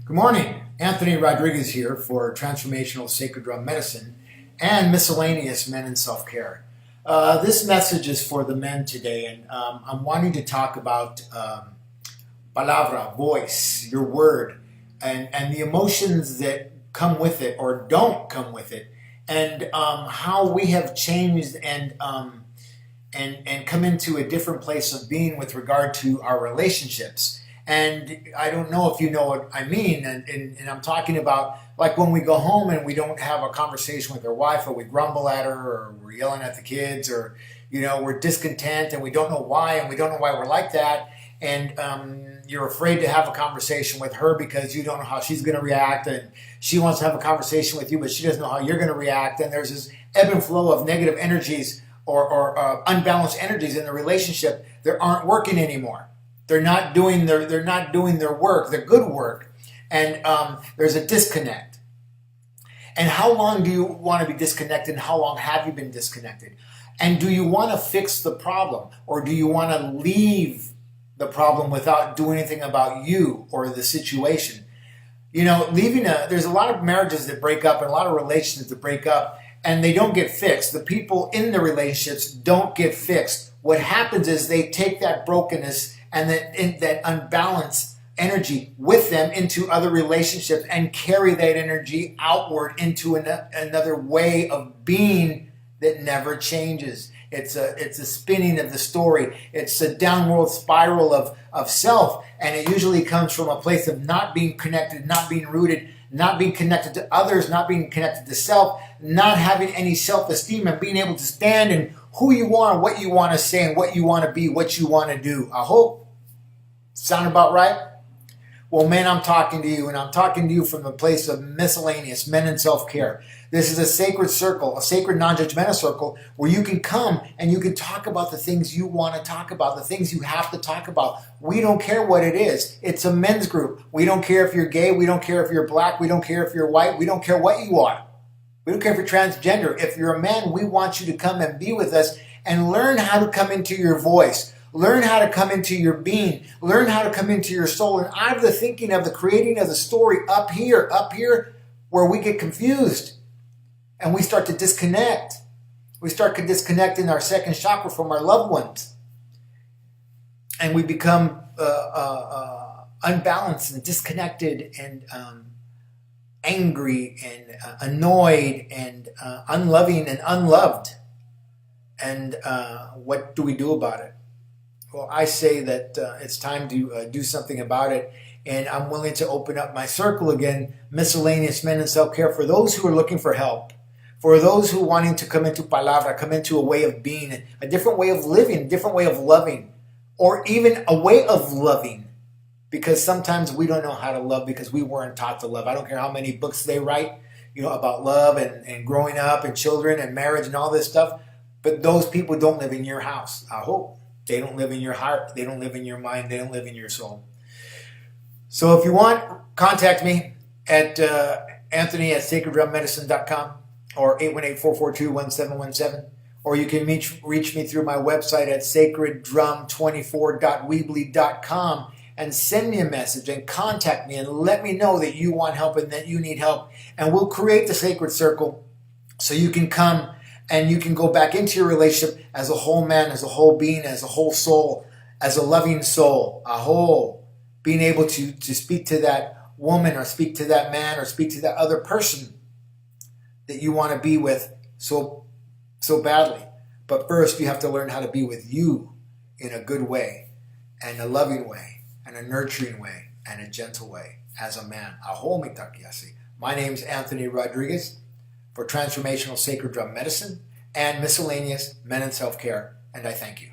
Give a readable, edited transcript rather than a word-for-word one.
Good morning. Anthony Rodriguez here for Transformational Sacred Drum Medicine and Miscellaneous Men in Self-Care. This message is for the men today, and I'm wanting to talk about palabra, voice, your word, and the emotions that come with it or don't come with it, and how we have changed and come into a different place of being with regard to our relationships. And I don't know if you know what I mean, and I'm talking about like when we go home and we don't have a conversation with our wife, or we grumble at her, or we're yelling at the kids, or we're discontent and we don't know why, and we don't know why we're like that, and you're afraid to have a conversation with her because you don't know how she's going to react, and she wants to have a conversation with you, but she doesn't know how you're going to react, and there's this ebb and flow of negative energies or unbalanced energies in the relationship that aren't working anymore. They're not doing their work, their good work, and there's a disconnect. And how long do you want to be disconnected? And how long have you been disconnected? And do you want to fix the problem, or do you want to leave the problem without doing anything about you or the situation? There's a lot of marriages that break up and a lot of relationships that break up, and they don't get fixed. The people in the relationships don't get fixed. What happens is they take that brokenness and that unbalanced energy with them into other relationships and carry that energy outward into another way of being that never changes. It's a spinning of the story. It's a downward spiral of self, and it usually comes from a place of not being connected, not being rooted, not being connected to others, not being connected to self, not having any self-esteem, and being able to stand in who you are, what you want to say, and what you want to be, what you want to do. I hope. Sound about right? Well, men, I'm talking to you, and I'm talking to you from the place of miscellaneous men in self-care. This is a sacred circle, a sacred non-judgmental circle where you can come and you can talk about the things you want to talk about, the things you have to talk about. We don't care what it is. It's a men's group. We don't care if you're gay. We don't care if you're black. We don't care if you're white. We don't care what you are. We don't care if you're transgender. If you're a man, we want you to come and be with us and learn how to come into your voice. Learn how to come into your being. Learn how to come into your soul. And out of the thinking of the creating of the story up here, where we get confused and we start to disconnect. We start to disconnect in our second chakra from our loved ones. And we become unbalanced and disconnected and angry and annoyed and unloving and unloved. And what do we do about it? Well, I say that it's time to do something about it, and I'm willing to open up my circle again, miscellaneous men in self-care, for those who are looking for help, for those who are wanting to come into palabra, come into a way of being, a different way of living, a different way of loving, or even a way of loving, because sometimes we don't know how to love because we weren't taught to love. I don't care how many books they write, about love and growing up and children and marriage and all this stuff, but those people don't live in your house, I hope. They don't live in your heart. They don't live in your mind. They don't live in your soul. So if you want, contact me at Anthony@sacreddrummedicine.com or 818-442-1717. Or you can reach me through my website at sacreddrum24.weebly.com and send me a message and contact me and let me know that you want help and that you need help. And we'll create the sacred circle so you can come and you can go back into your relationship as a whole man, as a whole being, as a whole soul, as a loving soul, a whole. Being able to speak to that woman or speak to that man or speak to that other person that you want to be with so badly. But first, you have to learn how to be with you in a good way, and a loving way, and a nurturing way, and a gentle way as a man. A whole mitakiasi. My name's Anthony Rodriguez for Transformational Sacred Drum Medicine and Miscellaneous Men in Self-Care, and I thank you.